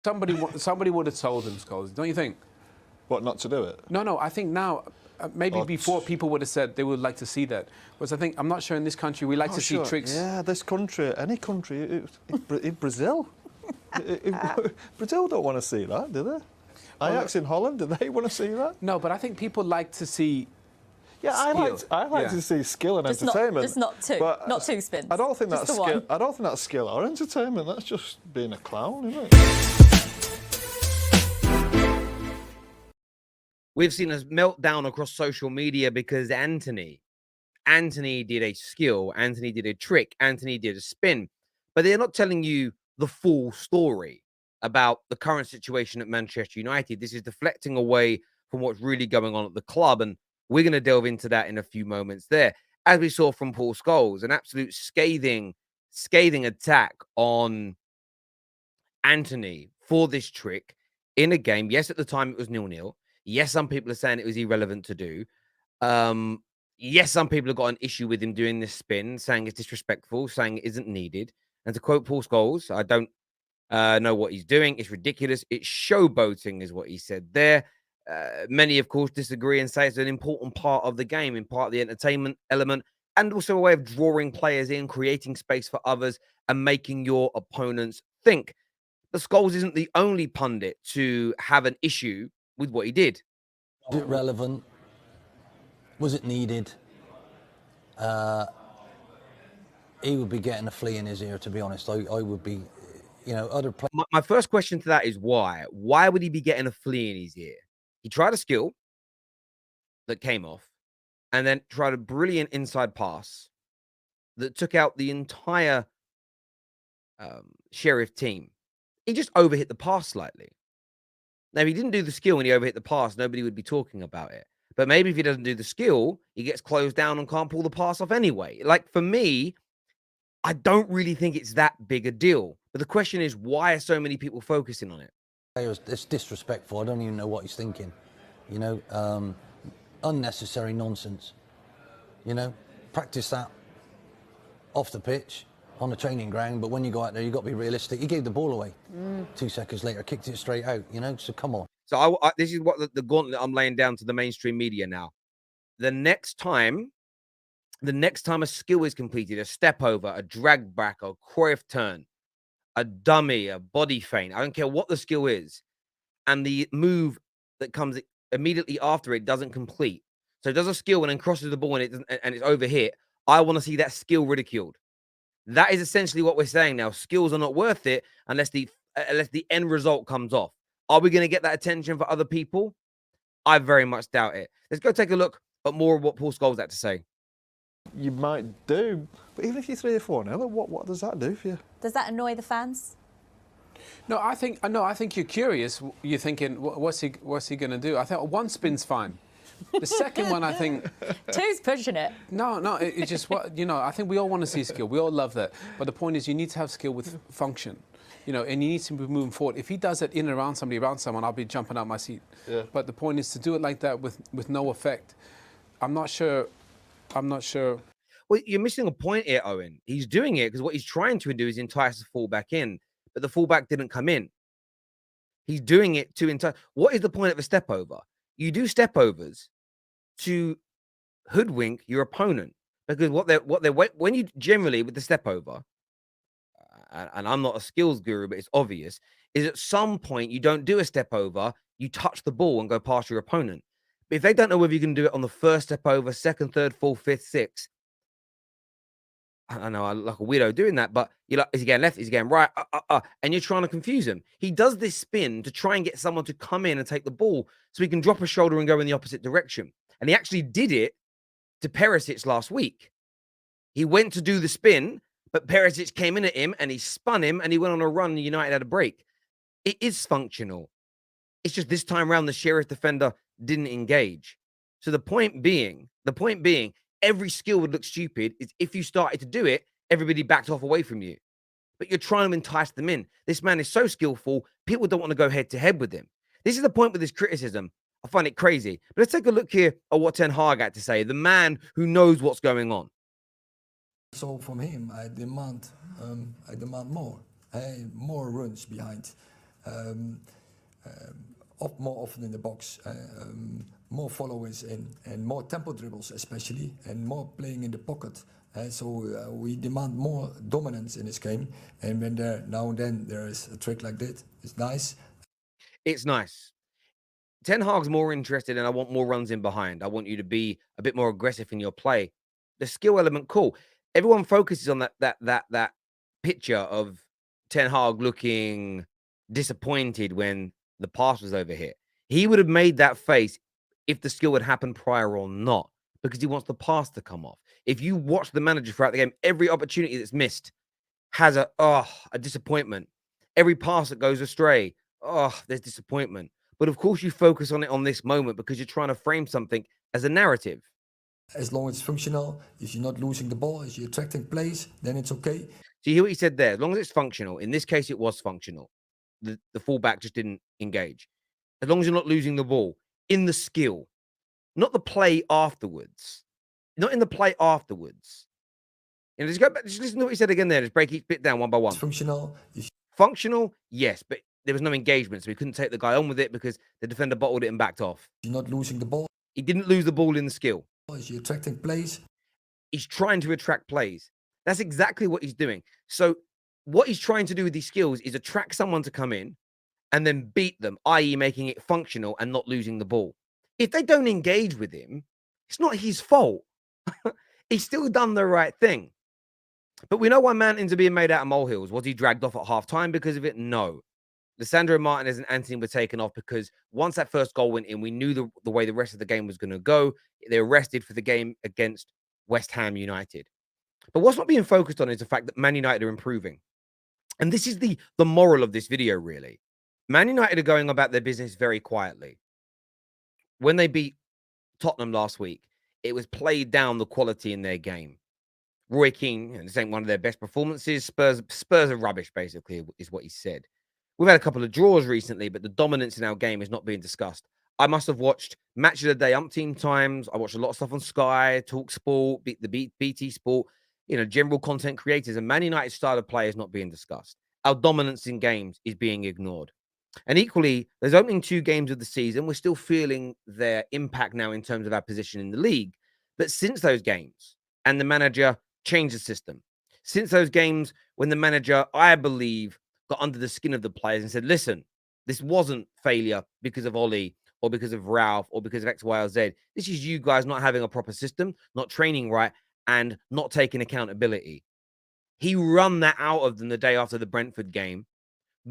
Somebody would have told him, Scholes, don't you think? What, not to do it? No, I think now, maybe before people would have said they would like to see that. Whereas I think, I'm not sure in this country we like to see tricks. Yeah, this country, any country, in Brazil. Brazil don't want to see that, do they? Ajax in Holland, do they want to see that? No, but I think people like to see. Yeah, I like to see skill and entertainment. Just not two, not two spins. I don't think that's skill. I don't think that's skill or entertainment. That's just being a clown, isn't it? We've seen a meltdown across social media because Antony did a skill, Antony did a trick, Antony did a spin, but they're not telling you the full story about the current situation at Manchester United. This is deflecting away from what's really going on at the club, and we're going to delve into that in a few moments there. As we saw from Paul Scholes, an absolute scathing attack on Antony for this trick in a game. Yes, at the time it was 0-0. Yes, some people are saying it was irrelevant to do. Yes, some people have got an issue with him doing this spin, saying it's disrespectful, saying it isn't needed. And to quote Paul Scholes, I don't know what he's doing. It's ridiculous. It's showboating is what he said there. Many, of course, disagree and say it's an important part of the game, in part of the entertainment element, and also a way of drawing players in, creating space for others, and making your opponents think. But Scholes isn't the only pundit to have an issue with what he did. Was it relevant? Was it needed? He would be getting a flea in his ear, to be honest. I would be, you know, other players. My first question to that is why? Why would he be getting a flea in his ear? He tried a skill that came off and then tried a brilliant inside pass that took out the entire Sheriff team. He just overhit the pass slightly. Now, if he didn't do the skill and he overhit the pass, nobody would be talking about it. But maybe if he doesn't do the skill, he gets closed down and can't pull the pass off anyway. Like, for me, I don't really think it's that big a deal. But the question is, why are so many people focusing on it? It's disrespectful. I don't even know what he's thinking. You know, unnecessary nonsense. You know, practice that off the pitch, on the training ground, but when you go out there, you've got to be realistic. He gave the ball away. 2 seconds later, kicked it straight out, you know, so come on. So this is what the gauntlet I'm laying down to the mainstream media now. The next time a skill is completed, a step over, a drag back, a Cruyff turn, a dummy, a body feint, I don't care what the skill is, and the move that comes immediately after it doesn't complete. So it does a skill and then crosses the ball and it's overhit. I want to see that skill ridiculed. That is essentially what we're saying now. Skills are not worth it unless the end result comes off. Are we going to get that attention for other people? I very much doubt it. Let's go take a look at more of what Paul Scholes had to say. You might do, but even if you're 3 or 4-0, what does that do for you? Does that annoy the fans? No, I think you're curious. You're thinking, what's he going to do? I think one spin's fine. The second one, I think... Two's pushing it. No, it's just what, you know, I think we all want to see skill. We all love that. But the point is you need to have skill with function, you know, and you need to be moving forward. If he does it in and around someone, I'll be jumping out my seat. Yeah. But the point is to do it like that with no effect. I'm not sure. Well, you're missing a point here, Owen. He's doing it because what he's trying to do is entice the fullback in, but the fullback didn't come in. He's doing it to entice. What is the point of a step over? You do step overs to hoodwink your opponent, because when you generally with the step over, and I'm not a skills guru, but it's obvious, is at some point you don't do a step over, you touch the ball and go past your opponent. But if they don't know whether you can do it on the first step over, second, third, fourth, fifth, sixth, I know I look like a weirdo doing that, but you're like, is he going left? Is he going right? And you're trying to confuse him. He does this spin to try and get someone to come in and take the ball so he can drop a shoulder and go in the opposite direction. And he actually did it to Perisic last week. He went to do the spin, but Perisic came in at him and he spun him and he went on a run and United had a break. It is functional. It's just this time around the Sheriff defender didn't engage. So the point being, every skill would look stupid is if you started to do it, everybody backed off away from you. But you're trying to entice them in. This man is so skillful, people don't want to go head to head with him. This is the point with this criticism. I find it crazy. But let's take a look here at what Ten Hag had to say, the man who knows what's going on. So from him, I demand more runs behind. more often in the box, more followers in, and more tempo dribbles especially, and more playing in the pocket. So we demand more dominance in this game, and when there now and then there is a trick like that, it's nice. It's nice. Ten Hag's more interested, and I want more runs in behind. I want you to be a bit more aggressive in your play. The skill element, cool. Everyone focuses on that picture of Ten Hag looking disappointed when the pass was over here. He would have made that face if the skill had happened prior or not, because he wants the pass to come off. If you watch the manager throughout the game, every opportunity that's missed has a disappointment. Every pass that goes astray, there's disappointment. But of course, you focus on it on this moment because you're trying to frame something as a narrative. As long as it's functional, if you're not losing the ball, if you're attracting plays, then it's okay. So you hear what he said there? As long as it's functional. In this case, it was functional. The fullback just didn't engage. As long as you're not losing the ball in the skill, not the play afterwards. Not in the play afterwards. You know, just go back, just listen to what he said again there. Just break each bit down one by one. It's functional. Functional, yes, but there was no engagement, so we couldn't take the guy on with it because the defender bottled it and backed off. You're not losing the ball. He didn't lose the ball in the skill. Is you're attracting plays. He's trying to attract plays. That's exactly what he's doing. So what he's trying to do with these skills is attract someone to come in and then beat them, i.e. making it functional and not losing the ball. If they don't engage with him, it's not his fault. He's still done the right thing. But we know why Mountains are being made out of molehills. Was he dragged off at half-time because of it? No. Lissandro Martinez and Antony were taken off because once that first goal went in, we knew the way the rest of the game was going to go. They were rested for the game against West Ham United. But what's not being focused on is the fact that Man United are improving. And this is the moral of this video, really. Man United are going about their business very quietly. When they beat Tottenham last week, it was played down the quality in their game. Roy Keane, and this ain't one of their best performances. Spurs are rubbish, basically, is what he said. We've had a couple of draws recently, but the dominance in our game is not being discussed. I must have watched Match of the Day umpteen times. I watched a lot of stuff on Sky, Talk Sport, the BT Sport, general content creators, and Man United's style of play is not being discussed. Our dominance in games is being ignored. And equally, there's opening 2 games of the season. We're still feeling their impact now in terms of our position in the league. But since those games, and the manager changed the system, since those games when the manager, I believe, got under the skin of the players and said, listen, this wasn't failure because of Ollie or because of Ralph or because of X, Y, or Z. This is you guys not having a proper system, not training right, and not taking accountability. He run that out of them the day after the Brentford game,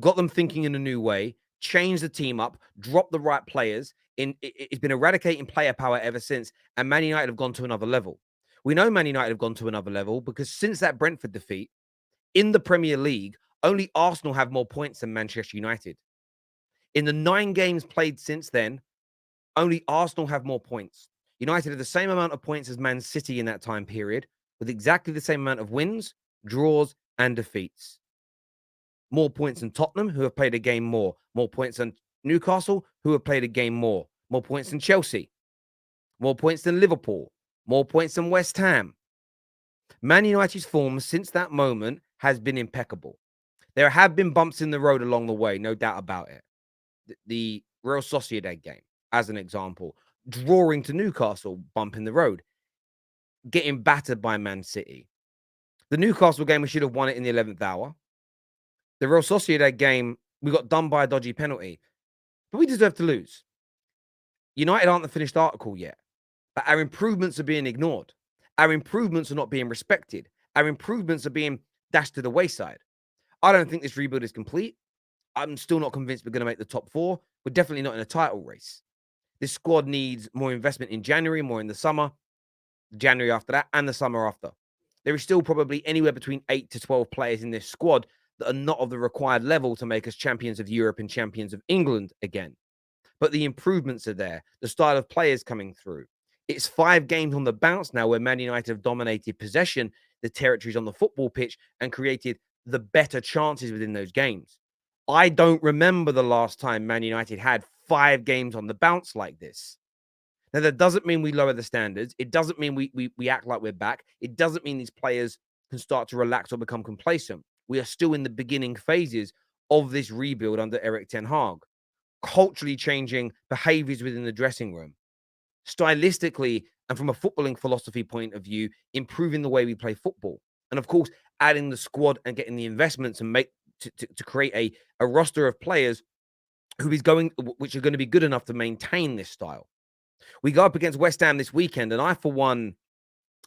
got them thinking in a new way, changed the team up, dropped the right players. It's been eradicating player power ever since, and Man United have gone to another level. We know Man United have gone to another level because since that Brentford defeat, in the Premier League, only Arsenal have more points than Manchester United. In the 9 games played since then, only Arsenal have more points. United have the same amount of points as Man City in that time period, with exactly the same amount of wins, draws, and defeats. More points than Tottenham, who have played a game more. More points than Newcastle, who have played a game more. More points than Chelsea. More points than Liverpool. More points than West Ham. Man United's form since that moment has been impeccable. There have been bumps in the road along the way, no doubt about it. The Real Sociedad game, as an example. Drawing to Newcastle, bump in the road. Getting battered by Man City. The Newcastle game, we should have won it in the 11th hour. The Real Sociedad game, we got done by a dodgy penalty. But we deserve to lose. United aren't the finished article yet. But our improvements are being ignored. Our improvements are not being respected. Our improvements are being dashed to the wayside. I don't think this rebuild is complete. I'm still not convinced we're going to make the top 4. We're definitely not in a title race. This squad needs more investment in January, more in the summer, January after that, and the summer after. There is still probably anywhere between 8 to 12 players in this squad that are not of the required level to make us champions of Europe and champions of England again. But the improvements are there. The style of players coming through. It's 5 games on the bounce now where Man United have dominated possession, the territories on the football pitch, and created the better chances within those games. I don't remember the last time Man United had 5 games on the bounce like this. Now, that doesn't mean we lower the standards. It doesn't mean we act like we're back. It doesn't mean these players can start to relax or become complacent. We are still in the beginning phases of this rebuild under Erik ten Hag. Culturally changing behaviors within the dressing room, stylistically and from a footballing philosophy point of view, improving the way we play football. And of course, adding the squad and getting the investments and to create a roster of players which are going to be good enough to maintain this style. We go up against West Ham this weekend, and I, for one,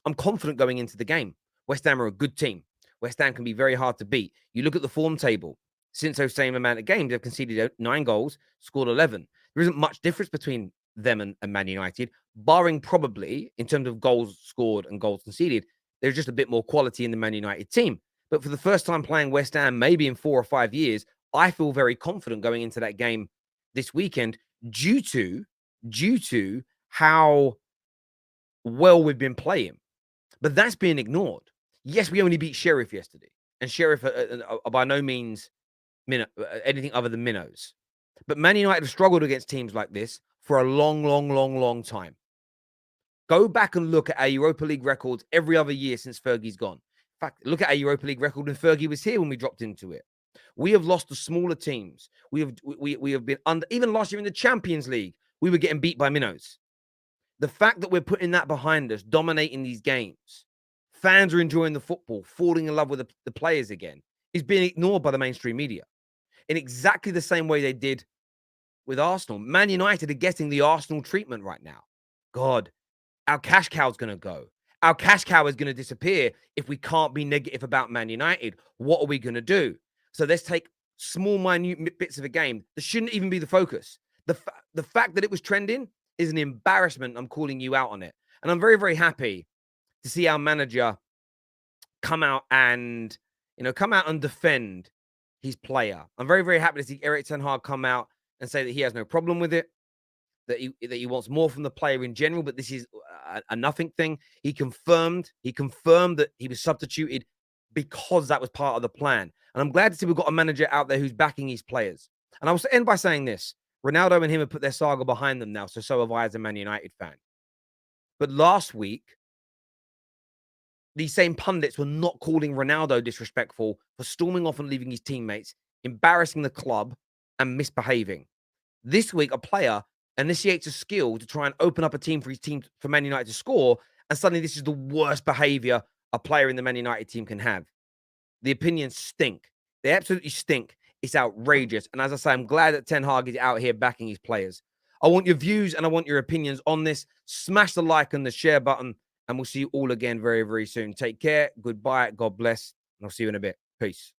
I'm confident going into the game. West Ham are a good team. West Ham can be very hard to beat. You look at the form table. Since those same amount of games, they've conceded 9 goals, scored 11. There isn't much difference between them and Man United, barring probably, in terms of goals scored and goals conceded, there's just a bit more quality in the Man United team. But for the first time playing West Ham, maybe in 4 or 5 years, I feel very confident going into that game this weekend due to how well we've been playing. But that's being ignored. Yes, we only beat Sheriff yesterday, and Sheriff are by no means anything other than minnows. But Man United have struggled against teams like this for a long time. Go back and look at our Europa League records every other year since Fergie's gone. In fact, look at our Europa League record when Fergie was here when we dropped into it. We have lost to smaller teams. We have been under, even last year in the Champions League, we were getting beat by minnows. The fact that we're putting that behind us, dominating these games, fans are enjoying the football, falling in love with the players again, is being ignored by the mainstream media in exactly the same way they did with Arsenal. Man United are getting the Arsenal treatment right now. God, our cash cow's going to go. Our cash cow is going to disappear if we can't be negative about Man United. What are we going to do? So let's take small, minute bits of a game. That shouldn't even be the focus. The fact that it was trending is an embarrassment. I'm calling you out on it. And I'm very, very happy to see our manager come out and defend his player. I'm very, very happy to see Erik ten Hag come out and say that he has no problem with it, that he wants more from the player in general, but this is a nothing thing. He confirmed that he was substituted because that was part of the plan. And I'm glad to see we've got a manager out there who's backing his players. And I will end by saying this. Ronaldo and him have put their saga behind them now, so have I as a Man United fan. But last week, these same pundits were not calling Ronaldo disrespectful for storming off and leaving his teammates, embarrassing the club, and misbehaving. This week, a player initiates a skill to try and open up a team for Man United to score, and suddenly this is the worst behavior a player in the Man United team can have. The opinions stink. They absolutely stink. It's outrageous. And as I say, I'm glad that Ten Hag is out here backing his players. I want your views and I want your opinions on this. Smash the like and the share button, and we'll see you all again very, very soon. Take care. Goodbye. God bless. And I'll see you in a bit. Peace.